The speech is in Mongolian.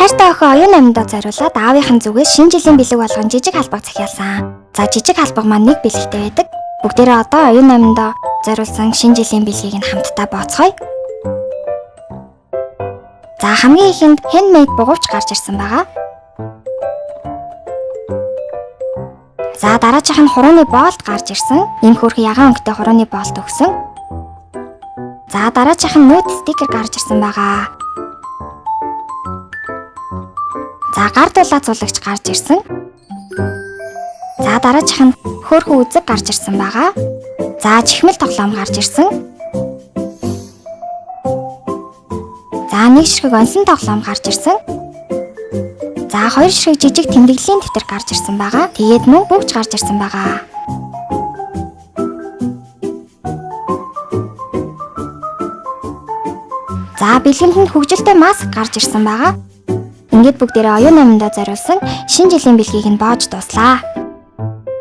Хайртай охин оюун амьдаа зориулаад аавынхан зүгээс шинэ жилийн бэлэг болгон жижиг албаг захиалсан. За жижиг албаг маань нэг бэлэгтэй байдаг. Бүгдээрээ одоо оюун амьдаа зориулсан шинэ жилийн бэлгийг нь хамтдаа бооцгоё. За хамгийн ихэнд handmade бугуйч гарч ирсэн байгаа. За дараачих нь хурууны боолт гарч ирсэн. Ийм хөөрхөн ягаан өнгөтэй хурууны боолт өгсөн. За дараачих нь нүүт стикер гарч ирсэн байгаа. За гар дулаа цулагч гарч ирсэн. За дараачих нь хөөрхөн үзэг гарч ирсэн байгаа. За чихмэл тоглоом гарч ирсэн. За нэг ширхэг онсон тоглоом гарч ирсэн. За хоёр ширхэг жижиг тэмдэглэлийн дэвтэр гарч ирсэн байгаа. Тэгээд мөн бүгж гарч ирсэн байгаа. За бэлгэнд нь хөгжилтэй маск гарч ирсэн байгаа. Ингээд бүгдээрээ оюун амьдаа зориулсан шинэ жилийн бэлгийг нь боож дуслаа.